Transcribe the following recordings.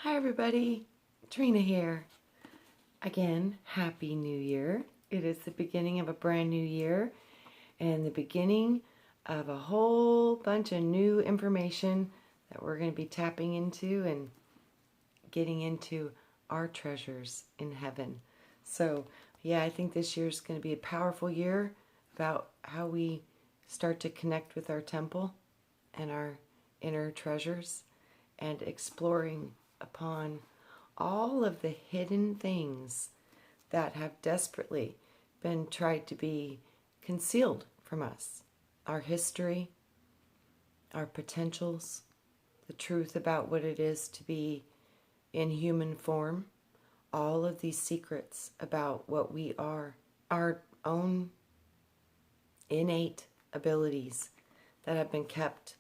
Hi everybody, Trina here. Again, Happy New Year. It is the beginning of a brand new year and the beginning of a whole bunch of new information that we're going to be tapping into and getting into our treasures in heaven. So, yeah, I think this year is going to be a powerful year about how we start to connect with our temple and our inner treasures and exploring upon all of the hidden things that have desperately been tried to be concealed from us. Our history, our potentials, the truth about what it is to be in human form, all of these secrets about what we are, our own innate abilities that have been kept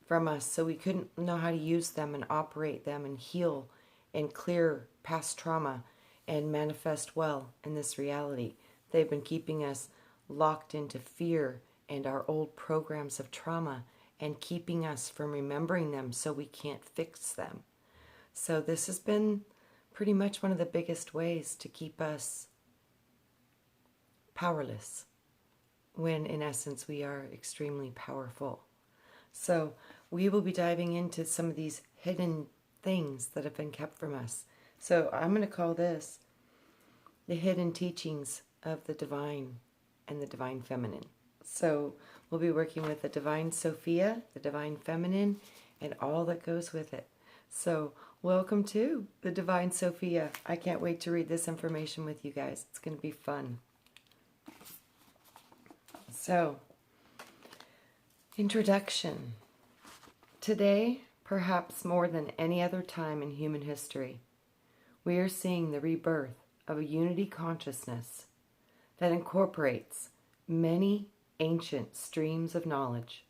from us so we couldn't know how to use them and operate them and heal and clear past trauma and manifest well in this reality. They've been keeping us locked into fear and our old programs of trauma and keeping us from remembering them so we can't fix them. So this has been pretty much one of the biggest ways to keep us powerless when in essence we are extremely powerful. So we will be diving into some of these hidden things that have been kept from us. So I'm going to call this the hidden teachings of the divine and the divine feminine. So we'll be working with the divine Sophia, the divine feminine, and all that goes with it. So welcome to the divine Sophia. I can't wait to read this information with you guys. It's going to be fun. So, introduction. Today, perhaps more than any other time in human history, we are seeing the rebirth of a unity consciousness that incorporates many ancient streams of knowledge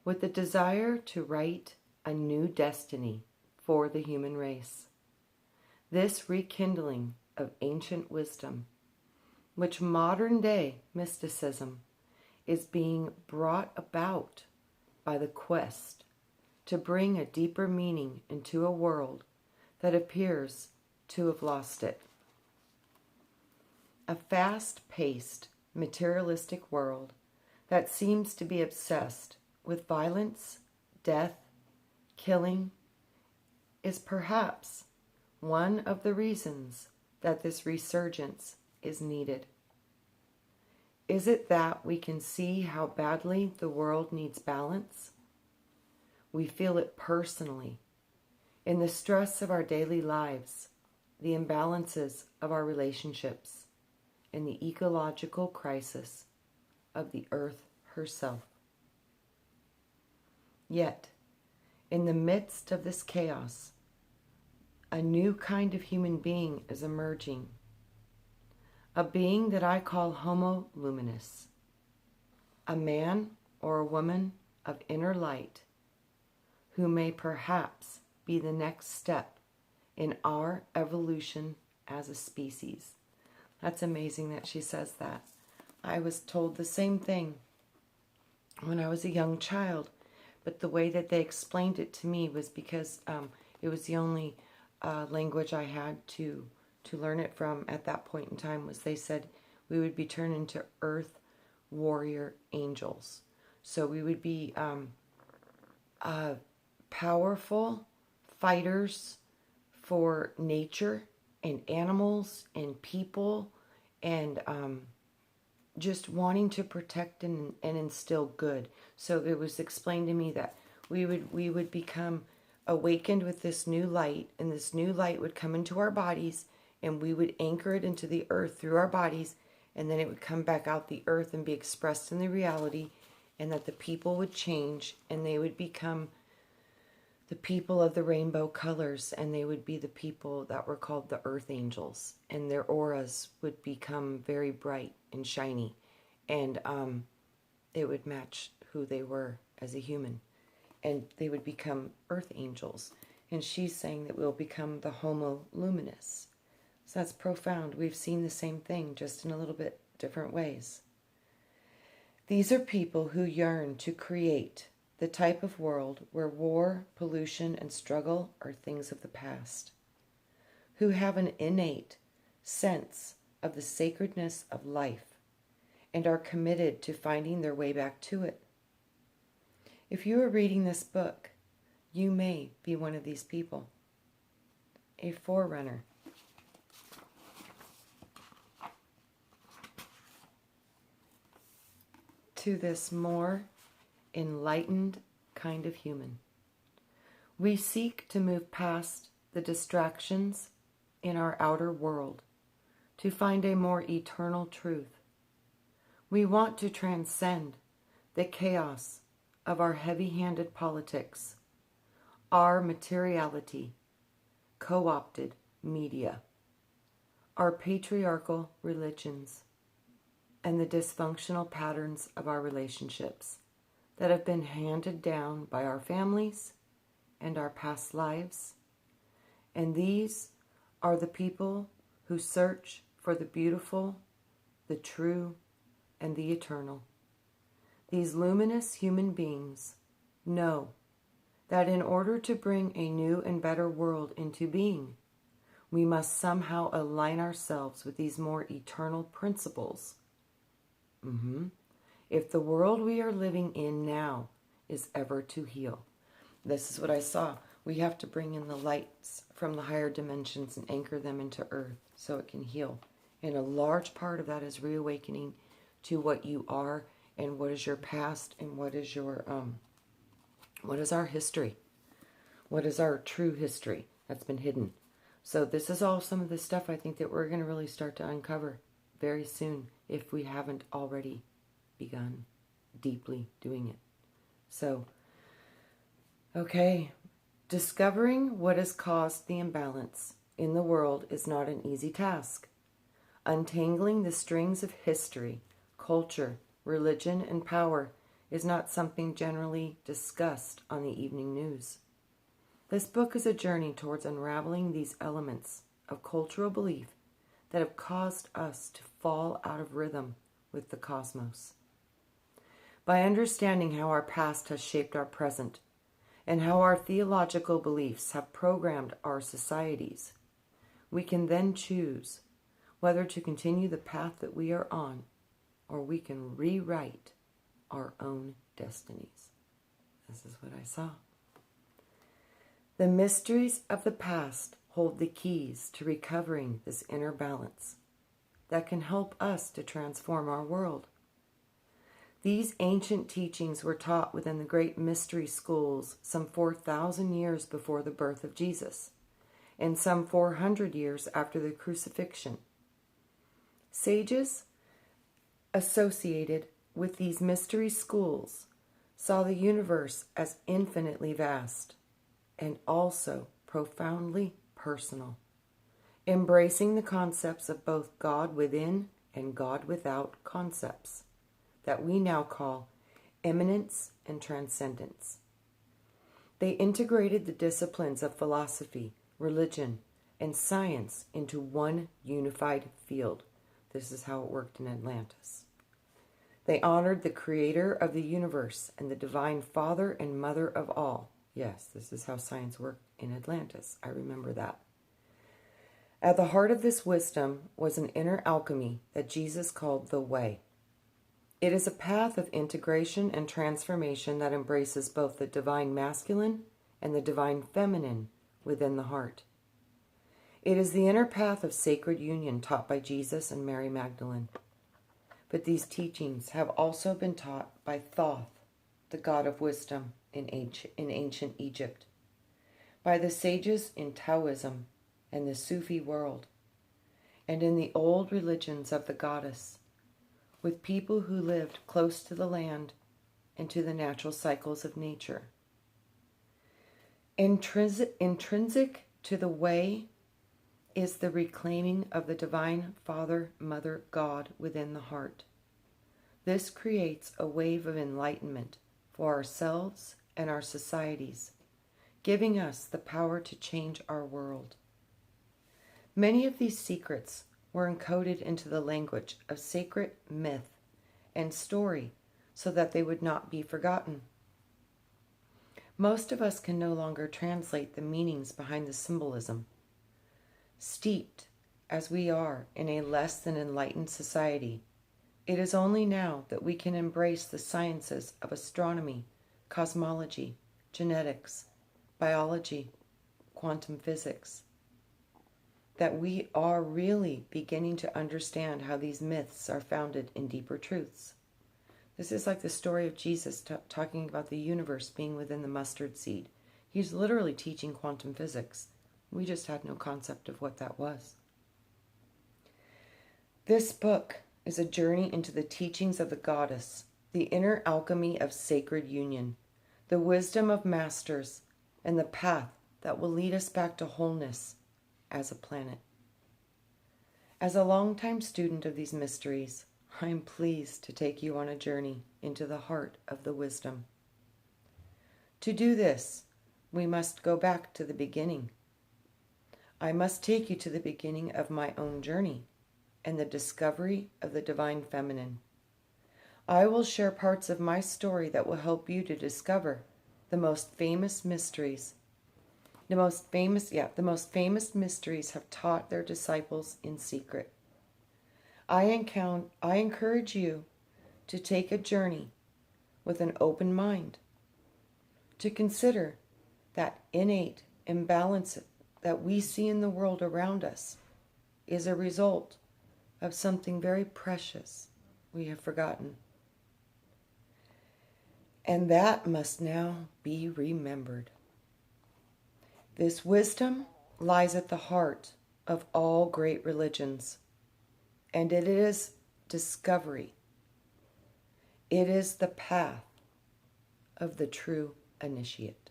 with the desire to write a new destiny for the human race. This rekindling of ancient wisdom, which modern day mysticism is being brought about by the quest to bring a deeper meaning into a world that appears to have lost it. A fast-paced, materialistic world that seems to be obsessed with violence, death, killing, is perhaps one of the reasons that this resurgence is needed. Is it that we can see how badly the world needs balance? We feel it personally in the stress of our daily lives, the imbalances of our relationships, and the ecological crisis of the earth herself. Yet, in the midst of this chaos, a new kind of human being is emerging. A being that I call Homo Luminous, a man or a woman of inner light who may perhaps be the next step in our evolution as a species. That's amazing that she says that. I was told the same thing when I was a young child, but the way that they explained it to me was because it was the only language I had to learn it from at that point in time. Was they said we would be turned into earth warrior angels. So we would be powerful fighters for nature and animals and people and just wanting to protect and instill good. So it was explained to me that we would become awakened with this new light, and this new light would come into our bodies, and we would anchor it into the earth through our bodies, and then it would come back out the earth and be expressed in the reality, and that the people would change, and they would become the people of the rainbow colors, and they would be the people that were called the earth angels, and their auras would become very bright and shiny, and it would match who they were as a human, and they would become earth angels. And she's saying that we'll become the Homo Luminous. So that's profound. We've seen the same thing, just in a little bit different ways. These are people who yearn to create the type of world where war, pollution, and struggle are things of the past, who have an innate sense of the sacredness of life and are committed to finding their way back to it. If you are reading this book, you may be one of these people, a forerunner. To this more enlightened kind of human. We seek to move past the distractions in our outer world to find a more eternal truth. We want to transcend the chaos of our heavy-handed politics, our materiality, co-opted media, our patriarchal religions, and the dysfunctional patterns of our relationships that have been handed down by our families and our past lives. And these are the people who search for the beautiful, the true, and the eternal. These luminous human beings know that in order to bring a new and better world into being, we must somehow align ourselves with these more eternal principles. If the world we are living in now is ever to heal. This is what I saw. We have to bring in the lights from the higher dimensions and anchor them into earth so it can heal. And a large part of that is reawakening to what you are and what is your past and what is your what is our history? What is our true history that's been hidden? So this is all some of the stuff I think that we're going to really start to uncover very soon if we haven't already begun deeply doing it. So, okay, discovering what has caused the imbalance in the world is not an easy task. Untangling the strings of history, culture, religion, and power is not something generally discussed on the evening news. This book is a journey towards unraveling these elements of cultural belief that have caused us to fall out of rhythm with the cosmos. By understanding how our past has shaped our present and how our theological beliefs have programmed our societies, we can then choose whether to continue the path that we are on or we can rewrite our own destinies. This is what I saw. The mysteries of the past hold the keys to recovering this inner balance that can help us to transform our world. These ancient teachings were taught within the great mystery schools some 4,000 years before the birth of Jesus and some 400 years after the crucifixion. Sages associated with these mystery schools saw the universe as infinitely vast and also profoundly personal, embracing the concepts of both God within and God without concepts that we now call immanence and transcendence. They integrated the disciplines of philosophy, religion, and science into one unified field. This is how it worked in Atlantis. They honored the creator of the universe and the divine father and mother of all. Yes, this is how science worked in Atlantis. I remember that. At the heart of this wisdom was an inner alchemy that Jesus called the Way. It is a path of integration and transformation that embraces both the divine masculine and the divine feminine within the heart. It is the inner path of sacred union taught by Jesus and Mary Magdalene. But these teachings have also been taught by Thoth, the god of wisdom in ancient Egypt, by the sages in Taoism and the Sufi world, and in the old religions of the goddess, with people who lived close to the land and to the natural cycles of nature. Intrinsic to the way is the reclaiming of the divine Father, Mother, God within the heart. This creates a wave of enlightenment for ourselves and our societies, giving us the power to change our world. Many of these secrets were encoded into the language of sacred myth and story so that they would not be forgotten. Most of us can no longer translate the meanings behind the symbolism. Steeped as we are in a less than enlightened society, it is only now that we can embrace the sciences of astronomy, cosmology, genetics, biology, quantum physics, that we are really beginning to understand how these myths are founded in deeper truths. This is like the story of Jesus talking about the universe being within the mustard seed. He's literally teaching quantum physics. We just had no concept of what that was. This book is a journey into the teachings of the goddess, the inner alchemy of sacred union, the wisdom of masters, and the path that will lead us back to wholeness as a planet. As a longtime student of these mysteries, I am pleased to take you on a journey into the heart of the wisdom. To do this, we must go back to the beginning. I must take you to the beginning of my own journey and the discovery of the divine feminine. I will share parts of my story that will help you to discover the most famous mysteries. The most famous mysteries have taught their disciples in secret. I encourage you to take a journey with an open mind, to consider that innate imbalance that we see in the world around us is a result of something very precious we have forgotten. And that must now be remembered. This wisdom lies at the heart of all great religions, and it is discovery. It is the path of the true initiate.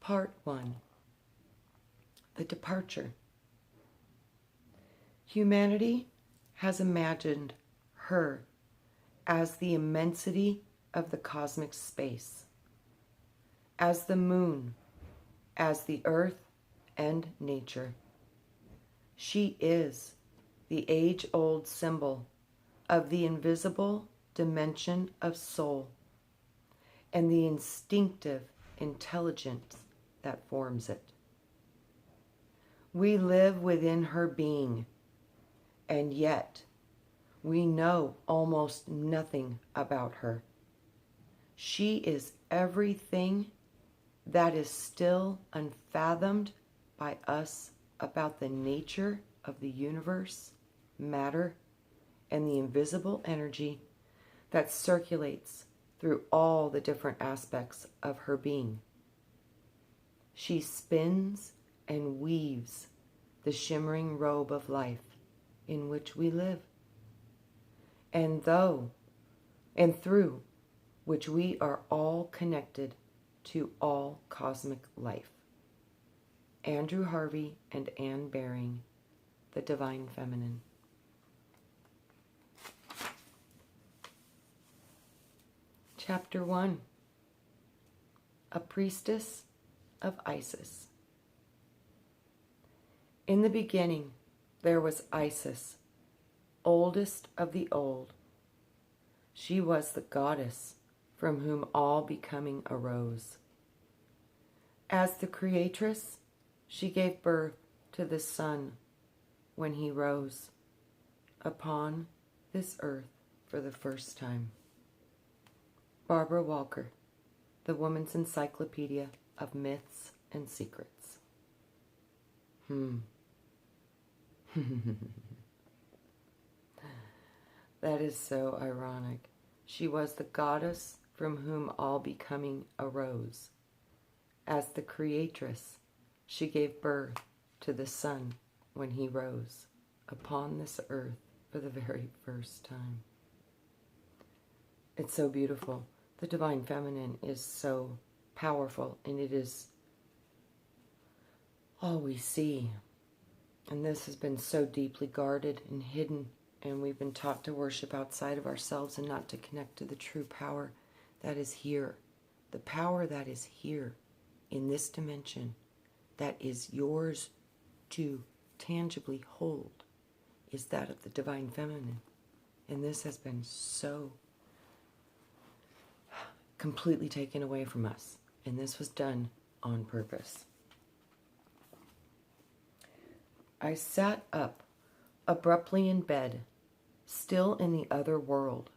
Part 1. The departure. Humanity has imagined her as the immensity of the cosmic space, as the moon, as the earth and nature. She is the age-old symbol of the invisible dimension of soul and the instinctive intelligence that forms it. We live within her being, and yet we know almost nothing about her. She is everything that is still unfathomed by us about the nature of the universe, matter, and the invisible energy that circulates through all the different aspects of her being. She spins and weaves the shimmering robe of life in which we live, and through which we are all connected to all cosmic life. Andrew Harvey and Anne Baring, The Divine Feminine. Chapter 1. A Priestess of Isis. In the beginning, there was Isis, oldest of the old. She was the goddess from whom all becoming arose. As the creatress, she gave birth to the sun when he rose upon this earth for the first time. Barbara Walker, The Woman's Encyclopedia of Myths and Secrets. That is so ironic. She was the goddess from whom all becoming arose. As the creatress, she gave birth to the sun when he rose upon this earth for the very first time. It's so beautiful. The Divine Feminine is so powerful, and it is all we see. And this has been so deeply guarded and hidden, and we've been taught to worship outside of ourselves and not to connect to the true power that is here. The power that is here in this dimension that is yours to tangibly hold is that of the Divine Feminine. And this has been so completely taken away from us. And this was done on purpose. I sat up, abruptly in bed, still in the other world.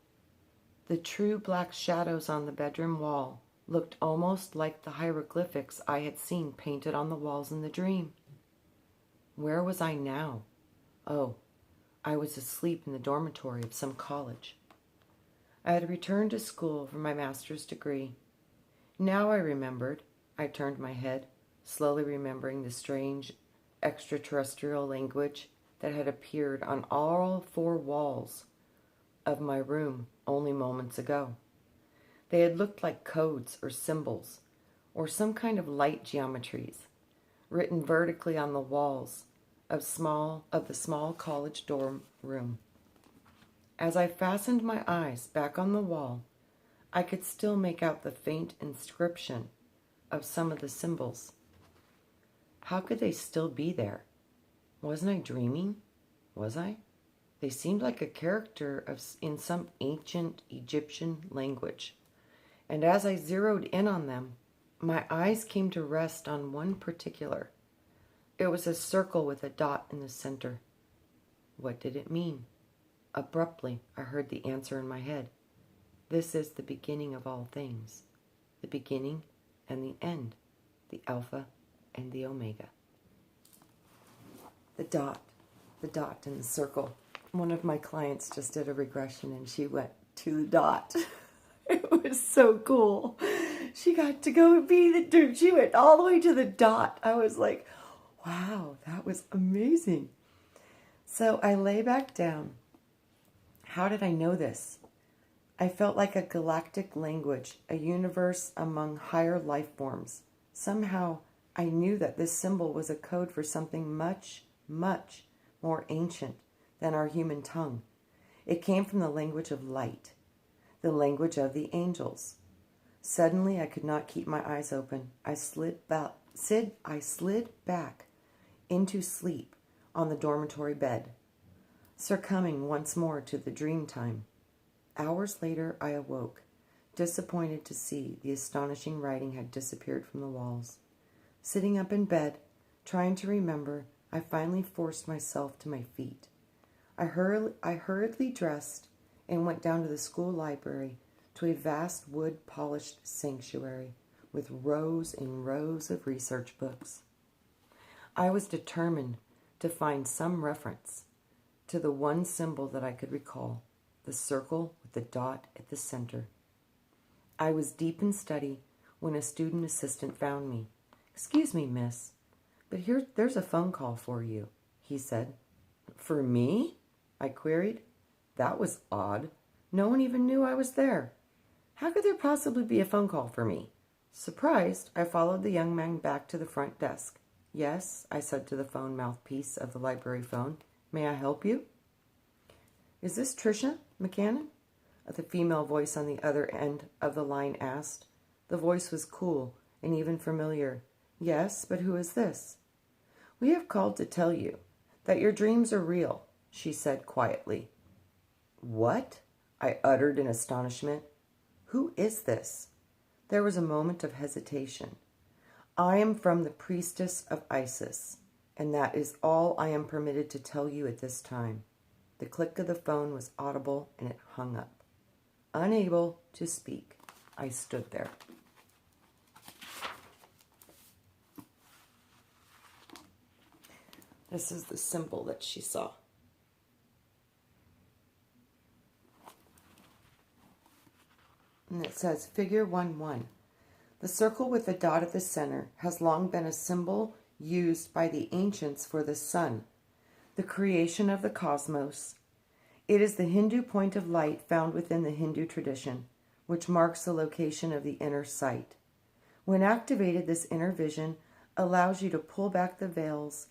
The true black shadows on the bedroom wall looked almost like the hieroglyphics I had seen painted on the walls in the dream. Where was I now? Oh, I was asleep in the dormitory of some college. I had returned to school for my master's degree. Now I remembered. I turned my head, slowly remembering the strange extraterrestrial language that had appeared on all four walls of my room only moments ago. They had looked like codes or symbols, or some kind of light geometries, written vertically on the walls of the small college dorm room. As I fastened my eyes back on the wall, I could still make out the faint inscription of some of the symbols. How could they still be there? Wasn't I dreaming? Was I? They seemed like a character in some ancient Egyptian language. And as I zeroed in on them, my eyes came to rest on one particular. It was a circle with a dot in the center. What did it mean? Abruptly, I heard the answer in my head. This is the beginning of all things. The beginning and the end. The Alpha and the Omega. The dot in the circle. One of my clients just did a regression and she went to the dot. It was so cool. She got to go and she went all the way to the dot. I was like, wow, that was amazing. So I lay back down. How did I know this? I felt like a galactic language, a universe among higher life forms. Somehow I knew that this symbol was a code for something much, much more ancient than our human tongue. It came from the language of light, the language of the angels. Suddenly I could not keep my eyes open. I slid back into sleep on the dormitory bed, succumbing once more to the dream time. Hours later I awoke, disappointed to see the astonishing writing had disappeared from the walls. Sitting up in bed, trying to remember, I finally forced myself to my feet. I hurriedly dressed and went down to the school library, to a vast wood-polished sanctuary with rows and rows of research books. I was determined to find some reference to the one symbol that I could recall, the circle with the dot at the center. I was deep in study when a student assistant found me. "Excuse me, miss, but there's a phone call for you," he said. "For me?" I queried. That was odd. No one even knew I was there. How could there possibly be a phone call for me? Surprised, I followed the young man back to the front desk. "Yes," I said to the phone mouthpiece of the library phone. "May I help you?" "Is this Tricia McCannon?" The female voice on the other end of the line asked. The voice was cool and even familiar. "Yes, but who is this?" "We have called to tell you that your dreams are real," she said quietly. "What?" I uttered in astonishment. "Who is this?" There was a moment of hesitation. "I am from the Priestess of Isis, and that is all I am permitted to tell you at this time." The click of the phone was audible, and it hung up. Unable to speak, I stood there. This is the symbol that she saw. And it says, Figure 1-1. The circle with the dot at the center has long been a symbol used by the ancients for the sun, the creation of the cosmos. It is the Hindu point of light found within the Hindu tradition, which marks the location of the inner sight. When activated, this inner vision allows you to pull back the veils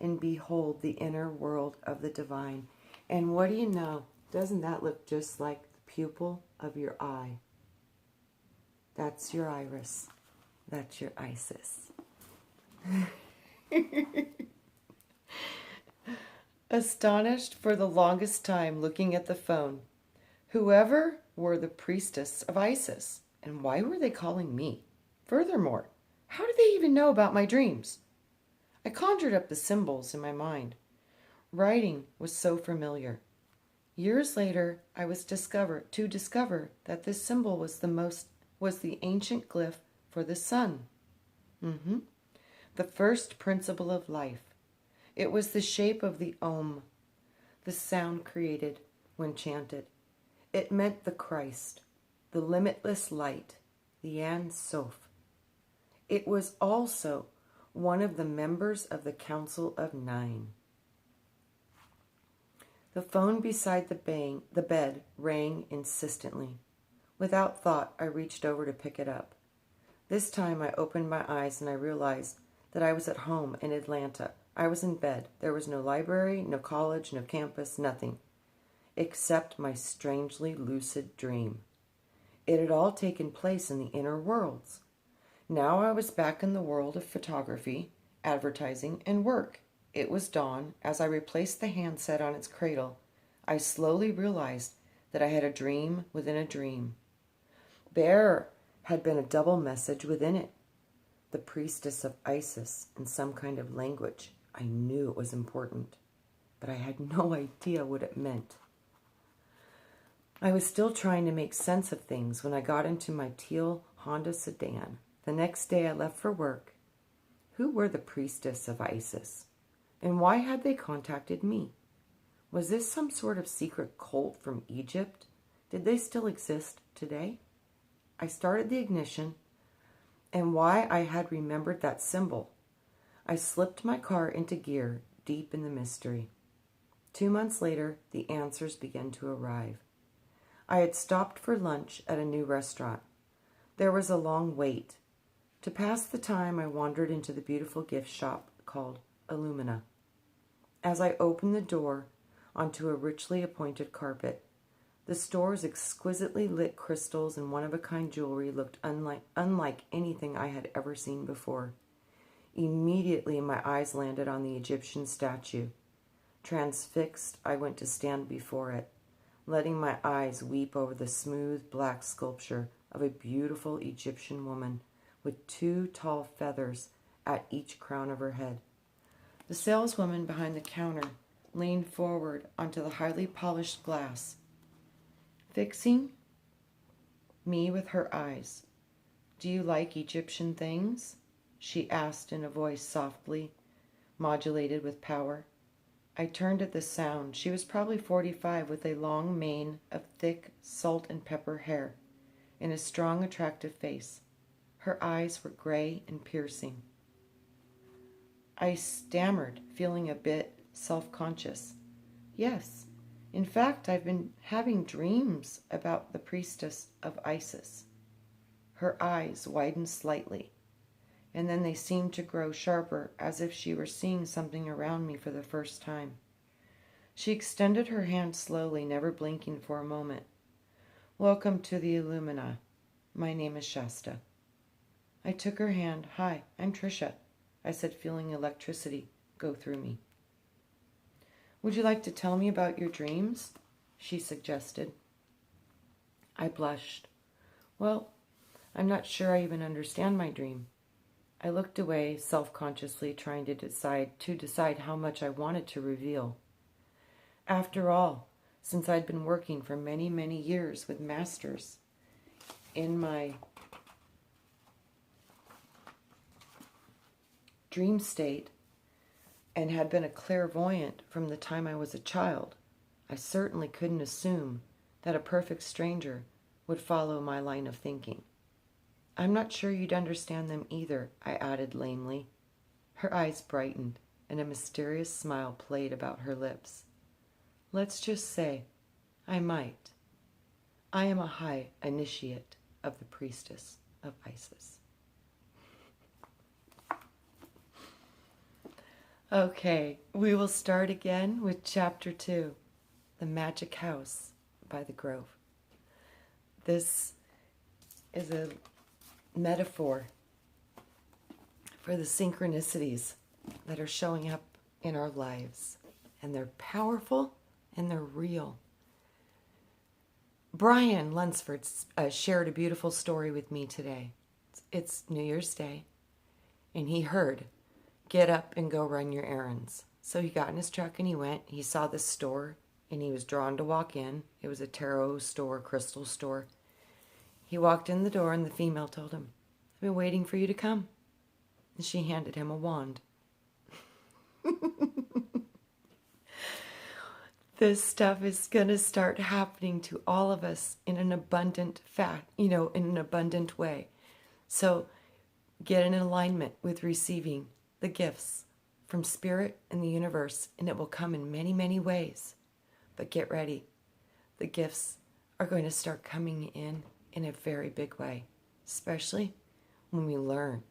and behold the inner world of the divine. And what do you know? Doesn't that look just like the pupil of your eye? That's your iris. That's your Isis. Astonished for the longest time looking at the phone. Whoever were the priestess of Isis? And why were they calling me? Furthermore, how did they even know about my dreams? I conjured up the symbols in my mind. Writing was so familiar. Years later, I was to discover that this symbol was the ancient glyph for the sun. The first principle of life. It was the shape of the Om, the sound created when chanted. It meant the Christ, the limitless light, the Ein Sof. It was also one of the members of the Council of Nine. The phone beside the bed rang insistently. Without thought, I reached over to pick it up. This time I opened my eyes and I realized that I was at home in Atlanta. I was in bed. There was no library, no college, no campus, nothing, except my strangely lucid dream. It had all taken place in the inner worlds. Now I was back in the world of photography, advertising, and work. It was dawn. As I replaced the handset on its cradle, I slowly realized that I had a dream within a dream. There had been a double message within it. The priestess of Isis in some kind of language. I knew it was important, but I had no idea what it meant. I was still trying to make sense of things when I got into my teal Honda sedan. The next day I left for work. Who were the priestess of Isis? And why had they contacted me? Was this some sort of secret cult from Egypt? Did they still exist today? I started the ignition, and why I had remembered that symbol. I slipped my car into gear, deep in the mystery. 2 months later, the answers began to arrive. I had stopped for lunch at a new restaurant. There was a long wait. To pass the time, I wandered into the beautiful gift shop called Illumina. As I opened the door onto a richly appointed carpet, the store's exquisitely lit crystals and one-of-a-kind jewelry looked unlike anything I had ever seen before. Immediately, my eyes landed on the Egyptian statue. Transfixed, I went to stand before it, letting my eyes weep over the smooth black sculpture of a beautiful Egyptian woman with 2 tall feathers at each crown of her head. The saleswoman behind the counter leaned forward onto the highly polished glass, fixing me with her eyes. "Do you like Egyptian things?" she asked in a voice softly modulated with power. I turned at the sound. She was probably 45 with a long mane of thick salt and pepper hair and a strong, attractive face. Her eyes were gray and piercing. I stammered, feeling a bit self-conscious. "Yes. In fact, I've been having dreams about the priestess of Isis." Her eyes widened slightly, and then they seemed to grow sharper, as if she were seeing something around me for the first time. She extended her hand slowly, never blinking for a moment. "Welcome to the Illumina. My name is Shasta." I took her hand. "Hi, I'm Trisha," I said, feeling electricity go through me. "Would you like to tell me about your dreams?" she suggested. I blushed. "Well, I'm not sure I even understand my dream." I looked away, self-consciously trying to decide how much I wanted to reveal. After all, since I'd been working for many, many years with masters in my dream state and had been a clairvoyant from the time I was a child, I certainly couldn't assume that a perfect stranger would follow my line of thinking. "I'm not sure you'd understand them either," I added lamely. Her eyes brightened, and a mysterious smile played about her lips. "Let's just say I might. I am a high initiate of the priestess of Isis." Okay, we will start again with Chapter 2, The Magic House by the Grove. This is a metaphor for the synchronicities that are showing up in our lives. And they're powerful and they're real. Brian Lunsford shared a beautiful story with me today. It's New Year's Day, and he heard, get up and go run your errands. So he got in his truck and he went. He saw this store, and he was drawn to walk in. It was a tarot store, crystal store. He walked in the door, and the female told him, I've been waiting for you to come. And she handed him a wand. This stuff is going to start happening to all of us in an abundant in an abundant way. So get in alignment with receiving the gifts from Spirit and the universe, and it will come in many, many ways. But get ready. The gifts are going to start coming in a very big way, especially when we learn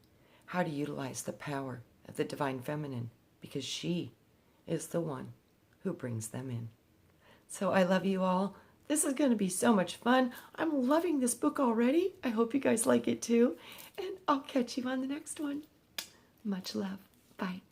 how to utilize the power of the Divine Feminine, because she is the one who brings them in. So I love you all. This is going to be so much fun. I'm loving this book already. I hope you guys like it too. And I'll catch you on the next one. Much love. Bye.